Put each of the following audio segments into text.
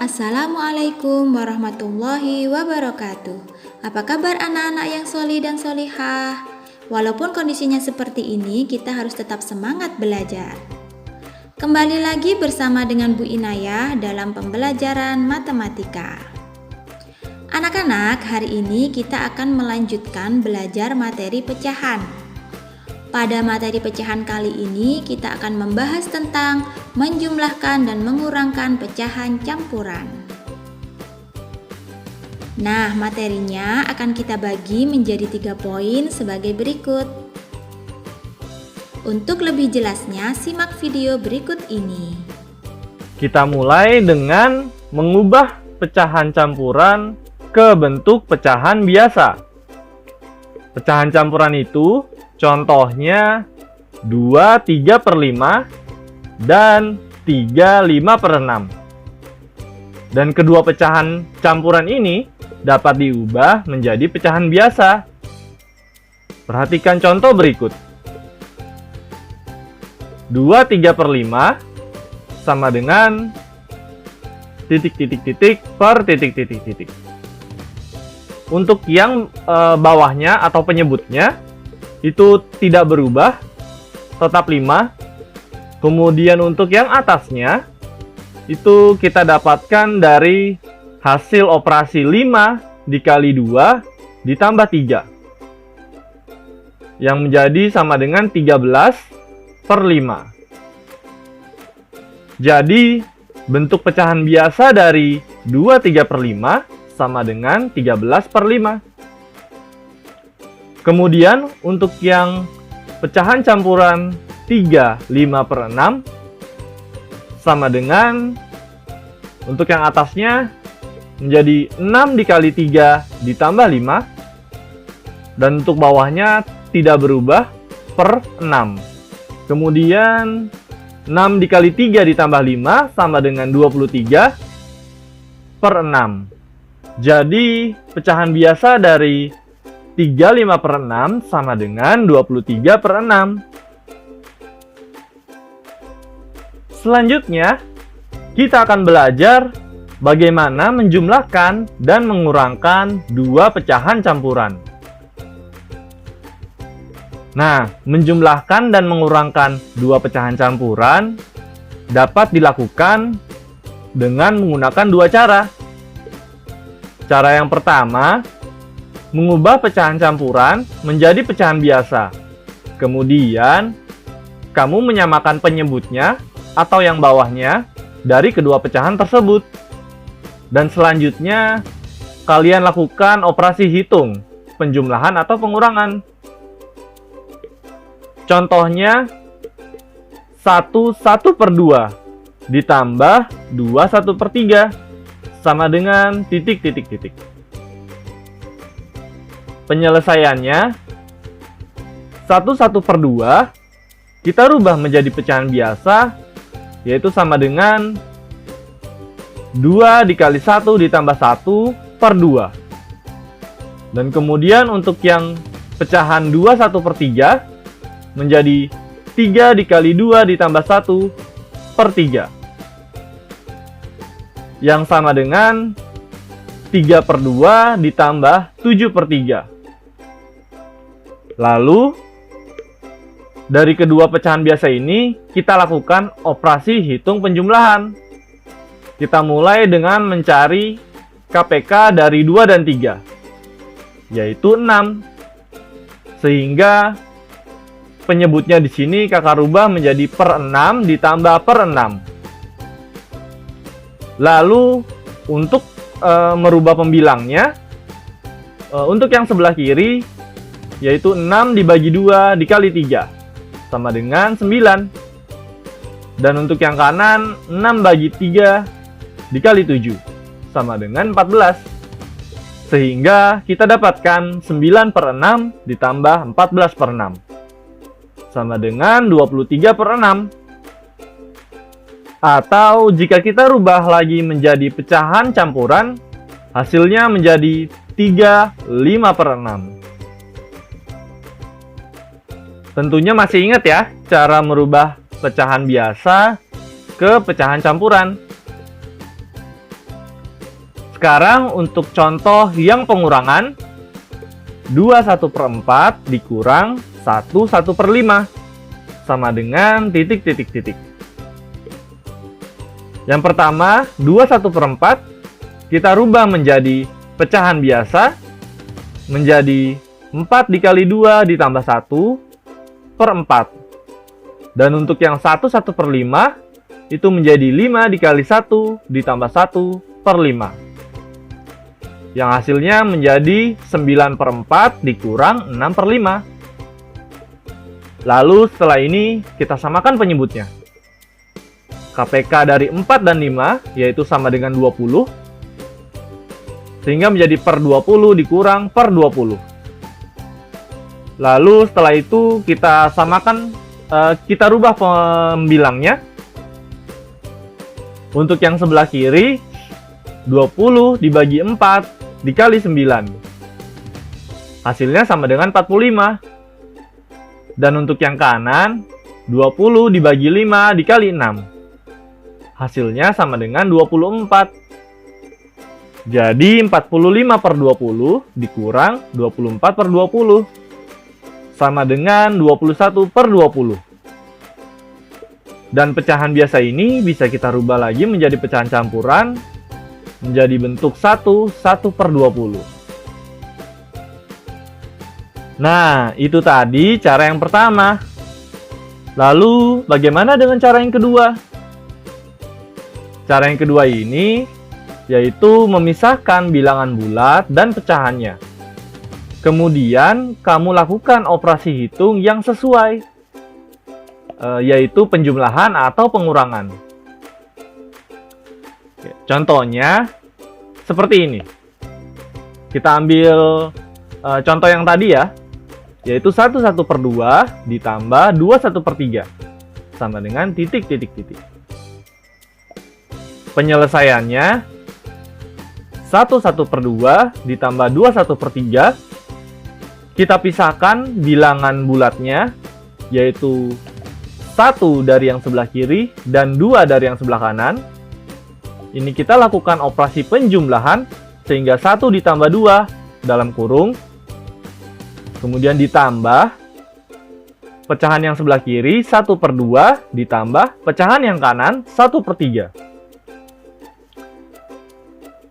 Assalamualaikum warahmatullahi wabarakatuh. Apa kabar anak-anak yang solih dan solihah? Walaupun kondisinya seperti ini, kita harus tetap semangat belajar. Kembali lagi bersama dengan Bu Inayah dalam pembelajaran matematika. Anak-anak, hari ini kita akan melanjutkan belajar materi pecahan. Pada materi pecahan kali ini, kita akan membahas tentang menjumlahkan dan mengurangkan pecahan campuran. Nah, materinya akan kita bagi menjadi 3 poin sebagai berikut. Untuk lebih jelasnya, simak video berikut ini. Kita mulai dengan mengubah pecahan campuran ke bentuk pecahan biasa. Pecahan campuran itu contohnya 2/3/5 dan 3/5/6. Dan kedua pecahan campuran ini dapat diubah menjadi pecahan biasa. Perhatikan contoh berikut. 2/3/5 sama dengan titik-titik-titik per titik-titik-titik. Untuk yang bawahnya atau penyebutnya itu tidak berubah, tetap 5. Kemudian untuk yang atasnya, itu kita dapatkan dari hasil operasi 5 dikali 2 ditambah 3. Yang menjadi sama dengan 13/5. Jadi, bentuk pecahan biasa dari 2/3/5 sama dengan 13/5. Kemudian untuk yang pecahan campuran 3/5/6 sama dengan untuk yang atasnya menjadi 6 dikali 3 ditambah 5 dan untuk bawahnya tidak berubah per 6. Kemudian 6 dikali 3 ditambah 5 sama dengan 23/6. Jadi pecahan biasa dari 3/5/6 sama dengan 23/6. Selanjutnya, kita akan belajar bagaimana menjumlahkan dan mengurangkan dua pecahan campuran. Nah, menjumlahkan dan mengurangkan dua pecahan campuran dapat dilakukan dengan menggunakan dua cara. Cara yang pertama, mengubah pecahan campuran menjadi pecahan biasa. Kemudian, kamu menyamakan penyebutnya atau yang bawahnya dari kedua pecahan tersebut. Dan selanjutnya, kalian lakukan operasi hitung, penjumlahan atau pengurangan. Contohnya, 1/1/2 ditambah 2/1/3 sama dengan titik-titik-titik. Penyelesaiannya 1/1/2 kita rubah menjadi pecahan biasa, yaitu sama dengan 2 dikali 1 ditambah 1/2. Dan kemudian untuk yang pecahan 2/1/3 menjadi 3 dikali 2 ditambah 1/3, yang sama dengan 3/2 ditambah 7/3. Lalu, dari kedua pecahan biasa ini, kita lakukan operasi hitung penjumlahan. Kita mulai dengan mencari KPK dari 2 dan 3, yaitu 6. Sehingga, penyebutnya di sini kakak rubah menjadi per 6 ditambah per 6. Lalu, untuk merubah pembilangnya, untuk yang sebelah kiri, yaitu 6 dibagi 2 dikali 3, sama dengan 9. Dan untuk yang kanan, 6 bagi 3 dikali 7, sama dengan 14. Sehingga kita dapatkan 9/6 ditambah 14/6, sama dengan 23/6. Atau jika kita rubah lagi menjadi pecahan campuran, hasilnya menjadi 3/5/6. Tentunya masih ingat ya cara merubah pecahan biasa ke pecahan campuran. Sekarang untuk contoh yang pengurangan, 2/1/4 dikurang 1/1/5 sama dengan titik. Yang pertama, 2/1/4 kita rubah menjadi pecahan biasa, menjadi 4 dikali 2 ditambah 1/4. Dan untuk yang 1/1/5 itu menjadi 5 dikali 1 ditambah 1/5. Yang hasilnya menjadi 9/4 dikurang 6/5. Lalu setelah ini kita samakan penyebutnya. KPK dari 4 dan 5 yaitu sama dengan 20. Sehingga menjadi per 20 dikurang per 20. Lalu setelah itu kita samakan, kita rubah pembilangnya. Untuk yang sebelah kiri, 20 dibagi 4 dikali 9. Hasilnya sama dengan 45. Dan untuk yang kanan, 20 dibagi 5 dikali 6. Hasilnya sama dengan 24. Jadi 45/20 dikurang 24/20 sama dengan 21/20. Dan pecahan biasa ini bisa kita rubah lagi menjadi pecahan campuran menjadi bentuk 1/20. Nah, itu tadi cara yang pertama. Lalu, bagaimana dengan cara yang kedua? Cara yang kedua ini yaitu memisahkan bilangan bulat dan pecahannya. Kemudian, kamu lakukan operasi hitung yang sesuai, yaitu penjumlahan atau pengurangan. Contohnya seperti ini. Kita ambil contoh yang tadi ya, yaitu 1/1/2 ditambah 2/1/3 sama dengan titik. Penyelesaiannya 1/1/2 ditambah 2/1/3. Kita pisahkan bilangan bulatnya, yaitu 1 dari yang sebelah kiri dan 2 dari yang sebelah kanan. Ini kita lakukan operasi penjumlahan sehingga 1 ditambah 2 dalam kurung. Kemudian ditambah pecahan yang sebelah kiri 1/2 ditambah pecahan yang kanan 1/3.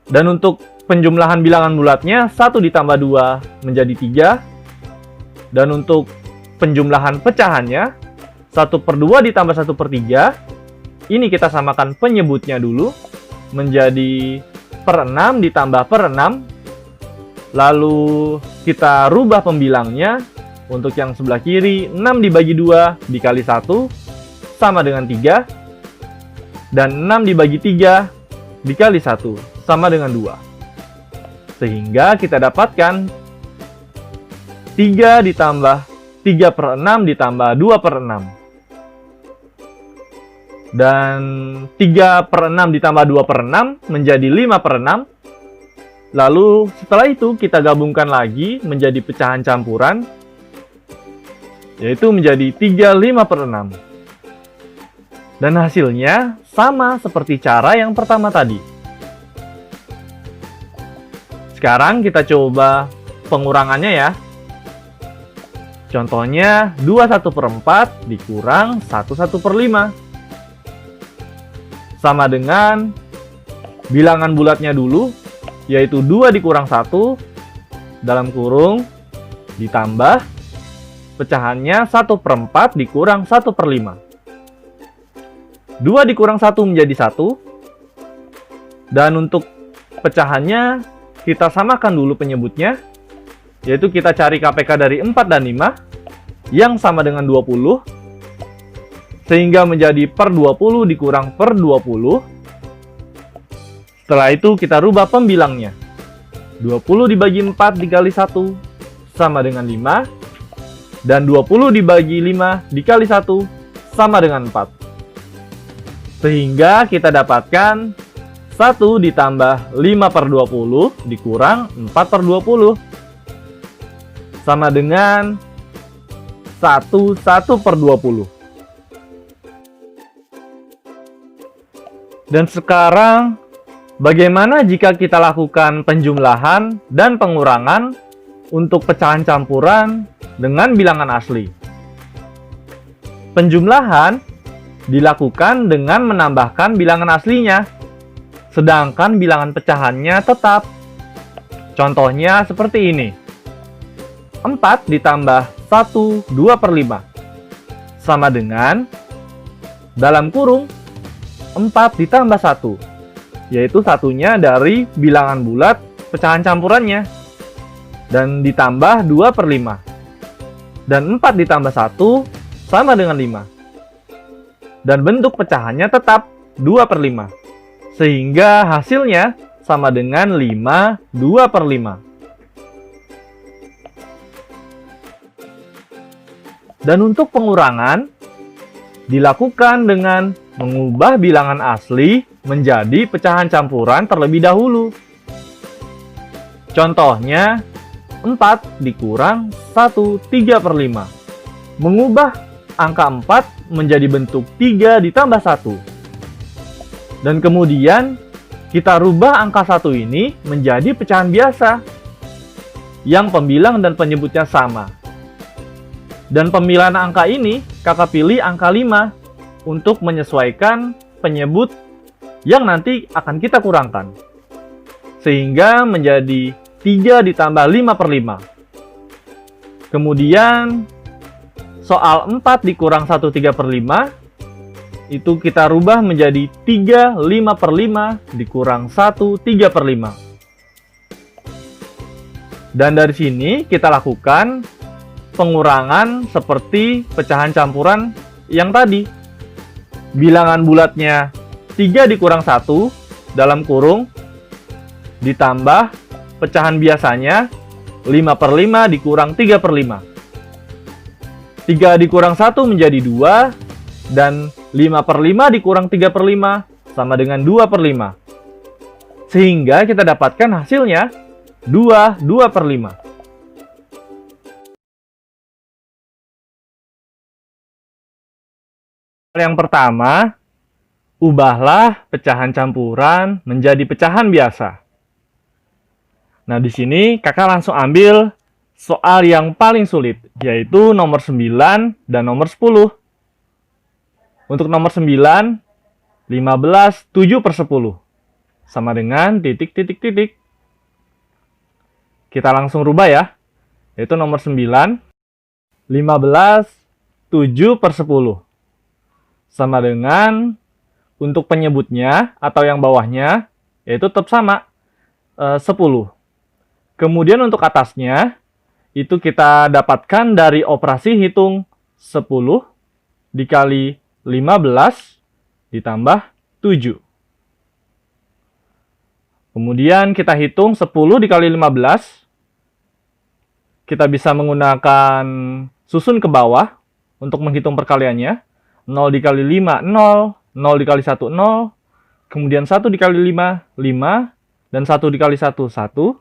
Dan untuk penjumlahan bilangan bulatnya 1 ditambah 2 menjadi 3. Dan untuk penjumlahan pecahannya 1/2 ditambah 1/3. Ini kita samakan penyebutnya dulu menjadi per 6 ditambah per 6. Lalu kita rubah pembilangnya. Untuk yang sebelah kiri 6 dibagi 2 dikali 1 sama dengan 3. Dan 6 dibagi 3 dikali 1 sama dengan 2. Sehingga kita dapatkan 3 ditambah 3/6 ditambah 2/6. Dan 3/6 ditambah 2/6 menjadi 5/6. Lalu setelah itu kita gabungkan lagi menjadi pecahan campuran, yaitu menjadi 3/5/6. Dan hasilnya sama seperti cara yang pertama tadi. Sekarang kita coba pengurangannya ya. Contohnya 2/1/4 dikurang 1/1/5. Sama dengan bilangan bulatnya dulu, yaitu 2 dikurang 1 dalam kurung ditambah pecahannya 1/4 dikurang 1/5. 2 dikurang 1 menjadi 1. Dan untuk pecahannya kita samakan dulu penyebutnya, yaitu kita cari KPK dari 4 dan 5 yang sama dengan 20. Sehingga menjadi per 20 dikurang per 20. Setelah itu kita rubah pembilangnya. 20 dibagi 4 dikali 1 sama dengan 5. Dan 20 dibagi 5 dikali 1 sama dengan 4. Sehingga kita dapatkan 1 ditambah 5/20 dikurang 4/20. Sama dengan 1/20. Dan sekarang Bagaimana jika kita lakukan penjumlahan dan pengurangan untuk pecahan campuran dengan bilangan asli? Penjumlahan dilakukan dengan menambahkan bilangan aslinya, sedangkan bilangan pecahannya tetap. Contohnya seperti ini. 4 ditambah 1, 2/5 sama dengan dalam kurung 4 ditambah 1, yaitu satunya dari bilangan bulat pecahan campurannya, dan ditambah 2/5. Dan 4 ditambah 1 sama dengan 5. Dan bentuk pecahannya tetap 2/5. Sehingga hasilnya sama dengan 5, 2/5. Dan untuk pengurangan, dilakukan dengan mengubah bilangan asli menjadi pecahan campuran terlebih dahulu. Contohnya, 4 dikurang 1, 3/5. Mengubah angka 4 menjadi bentuk 3 ditambah 1. Dan kemudian, kita rubah angka 1 ini menjadi pecahan biasa, yang pembilang dan penyebutnya sama. Dan pemilihan angka ini, kakak pilih angka 5 untuk menyesuaikan penyebut yang nanti akan kita kurangkan. Sehingga menjadi 3 ditambah 5/5. Kemudian, soal 4 dikurang 1, 3/5, itu kita rubah menjadi 3, 5/5 dikurang 1, 3/5. Dan dari sini kita lakukan pengurangan seperti pecahan campuran yang tadi. Bilangan bulatnya 3 dikurang 1 dalam kurung, ditambah pecahan biasanya 5/5 dikurang 3/5. 3 dikurang 1 menjadi 2, dan 5/5 dikurang 3/5 sama dengan 2/5. Sehingga kita dapatkan hasilnya 2, 2/5. Yang pertama, ubahlah pecahan campuran menjadi pecahan biasa. Nah, di sini kakak langsung ambil soal yang paling sulit, yaitu nomor 9 dan nomor 10. Untuk nomor 9, 15 7/10 sama dengan titik, titik, titik. Kita langsung rubah ya, yaitu nomor 9, 15 7/10 sama dengan, untuk penyebutnya atau yang bawahnya, yaitu tetap sama, 10. Kemudian untuk atasnya, itu kita dapatkan dari operasi hitung 10 dikali 15 ditambah 7. Kemudian kita hitung 10 dikali 15. Kita bisa menggunakan susun ke bawah untuk menghitung perkaliannya. 0 dikali 5, 0. 0 dikali 1, 0. Kemudian 1 dikali 5, 5. Dan 1 dikali 1, 1.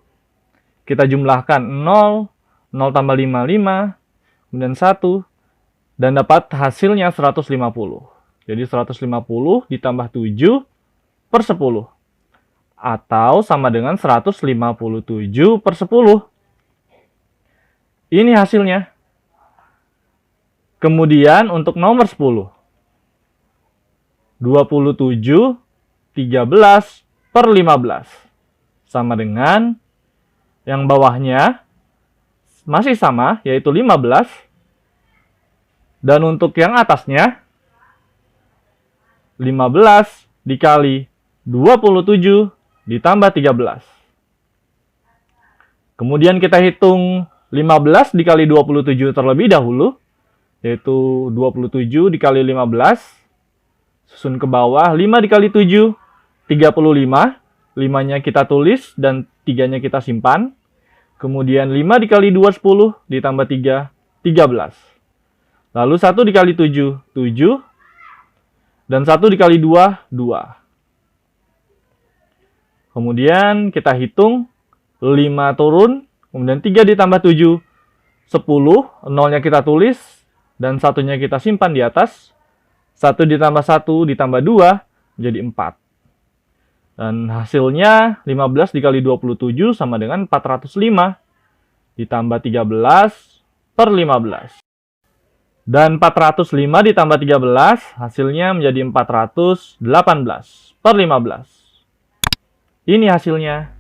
Kita jumlahkan 0. 0 tambah 5, 5. Kemudian 1. Dan dapat hasilnya 150. Jadi 150 ditambah 7/10. Atau sama dengan 157/10. Ini hasilnya. Kemudian untuk nomor 10. 27 13/15. Sama dengan yang bawahnya masih sama, yaitu 15. Dan untuk yang atasnya, 15 dikali 27 ditambah 13. Kemudian kita hitung 15 dikali 27 terlebih dahulu, yaitu 27 dikali 15. Susun ke bawah, 5 dikali 7, 35. 5-nya kita tulis dan 3-nya kita simpan. Kemudian 5 dikali 2, 10, ditambah 3, 13. Lalu 1 dikali 7, 7. Dan 1 dikali 2, 2. Kemudian kita hitung 5 turun, kemudian 3 ditambah 7, 10. 0-nya kita tulis dan 1-nya kita simpan di atas. 1 ditambah 1 ditambah 2 menjadi 4. Dan hasilnya 15 dikali 27 sama dengan 405. Ditambah 13 per 15. Dan 405 ditambah 13 hasilnya menjadi 418 per 15. Ini hasilnya.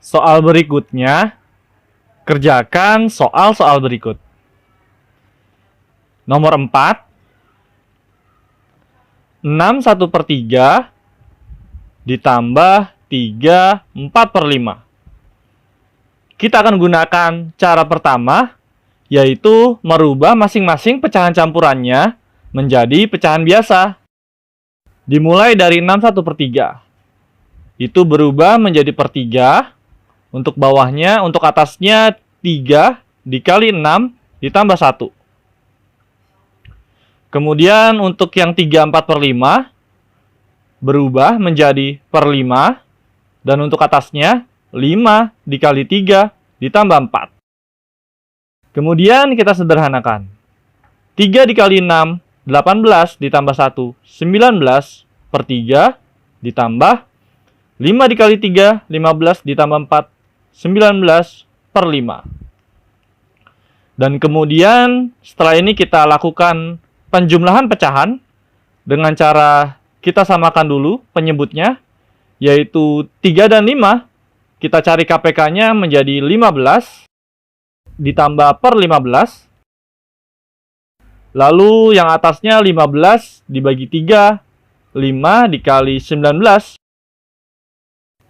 Soal berikutnya, kerjakan soal-soal berikut. Nomor 4. 6/1/3 ditambah 3 4/5. Kita akan gunakan cara pertama, yaitu merubah masing-masing pecahan campurannya menjadi pecahan biasa. Dimulai dari 6/1/3. Itu berubah menjadi per 3. Untuk bawahnya, untuk atasnya 3 dikali 6 ditambah 1. Kemudian untuk yang 3 4/5 berubah menjadi per 5. Dan untuk atasnya 5 dikali 3 ditambah 4. Kemudian kita sederhanakan. 3 dikali 6, 18 ditambah 1, 19 per 3 ditambah 5 dikali 3, 15 ditambah 4, 19 per 5. Dan kemudian setelah ini kita lakukan penjumlahan pecahan dengan cara kita samakan dulu penyebutnya, yaitu 3 dan 5. Kita cari KPK-nya menjadi 15 ditambah per 15. Lalu yang atasnya 15 dibagi 3, 5 dikali 19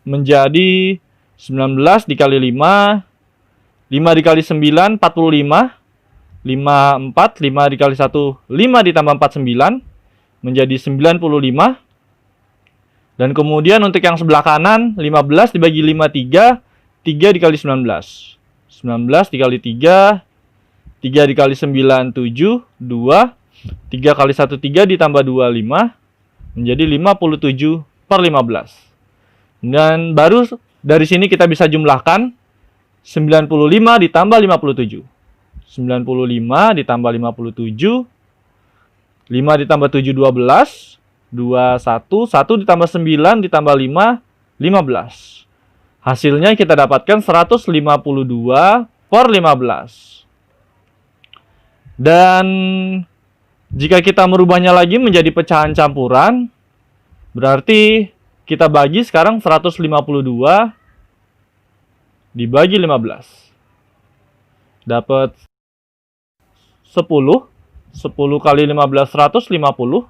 menjadi 19 dikali 5, 5 dikali 9, 45. 5, 4, 5 dikali 1, 5 ditambah 4, 9. Menjadi 95. Dan kemudian untuk yang sebelah kanan, 15 dibagi 5, 3. 3 dikali 19. 19 dikali 3. 3 dikali 9, 7. 2. 3 kali 1, 3 ditambah 2, 5. Menjadi 57 per 15. Dan baru dari sini kita bisa jumlahkan 95 ditambah 57. 95 ditambah 57. 5 ditambah 7, 12. 2, 1. 1 ditambah 9 ditambah 5, 15. Hasilnya kita dapatkan 152 per 15. Dan jika kita merubahnya lagi menjadi pecahan campuran, berarti kita bagi sekarang 152 dibagi 15. Dapat 10. 10 kali 15, 150.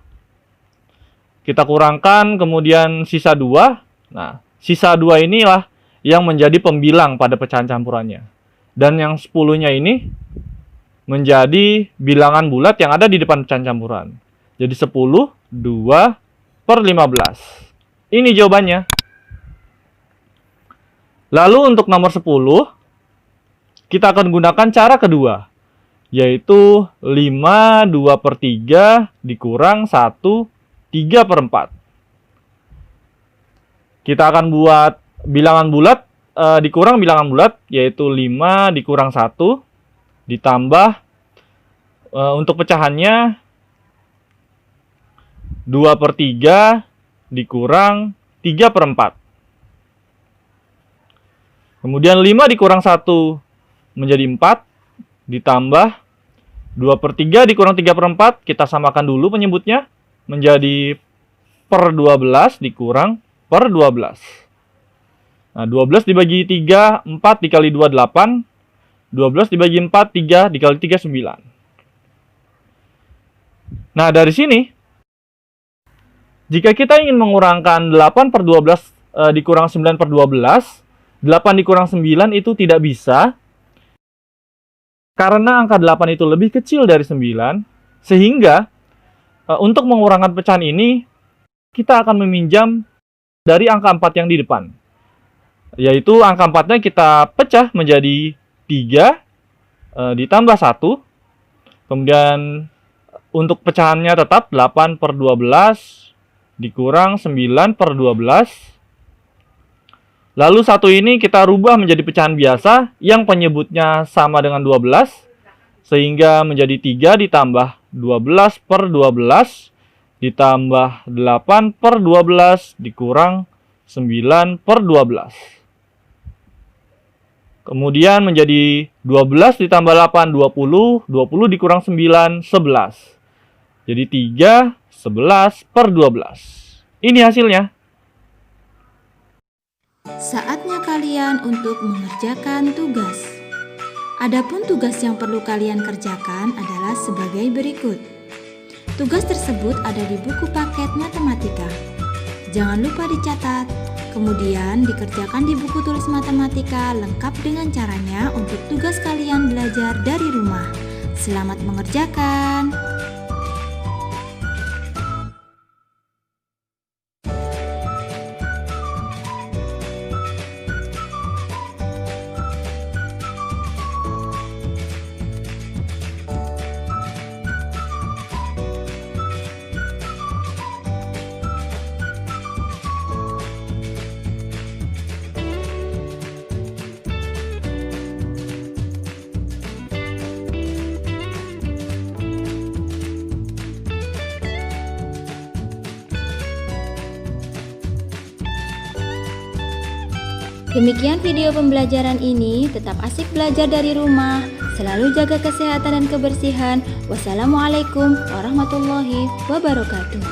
Kita kurangkan, kemudian sisa 2. Nah, sisa 2 inilah yang menjadi pembilang pada pecahan campurannya. Dan yang 10-nya ini menjadi bilangan bulat yang ada di depan pecahan campuran. Jadi 10, 2 per 15. Ini jawabannya. Lalu untuk nomor 10, kita akan gunakan cara kedua, yaitu 5, 2 per 3 dikurang 1, 3 per 4. Kita akan buat bilangan bulat, dikurang bilangan bulat, yaitu 5 dikurang 1, ditambah, untuk pecahannya, 2 per 3 dikurang 3 per 4. Kemudian 5 dikurang 1 menjadi 4, ditambah 2 per 3 dikurang 3 per 4, kita samakan dulu penyebutnya, menjadi per 12 dikurang per 12. Nah, 12 dibagi 3, 4 dikali 2, 8. 12 dibagi 4, 3 dikali 3, 9. Nah, dari sini, jika kita ingin mengurangkan 8 per 12 dikurang 9 per 12, 8 dikurang 9 itu tidak bisa, karena angka 8 itu lebih kecil dari 9, sehingga untuk mengurangkan pecahan ini, kita akan meminjam dari angka 4 yang di depan. Yaitu angka 4-nya kita pecah menjadi 3 ditambah 1. Kemudian untuk pecahannya tetap 8 per 12 dikurang 9 per 12. Lalu 1 ini kita rubah menjadi pecahan biasa yang penyebutnya sama dengan 12. Sehingga menjadi 3 ditambah 12 per 12 ditambah 8 per 12 dikurang 9 per 12. Kemudian menjadi 12 ditambah 8, 20. 20 dikurang 9, 11. Jadi 3, 11 per 12. Ini hasilnya. Saatnya kalian untuk mengerjakan tugas. Adapun tugas yang perlu kalian kerjakan adalah sebagai berikut. Tugas tersebut ada di buku paket matematika. Jangan lupa dicatat, kemudian dikerjakan di buku tulis matematika lengkap dengan caranya untuk tugas kalian belajar dari rumah. Selamat mengerjakan! Demikian video pembelajaran ini, tetap asik belajar dari rumah, selalu jaga kesehatan dan kebersihan. Wassalamualaikum warahmatullahi wabarakatuh.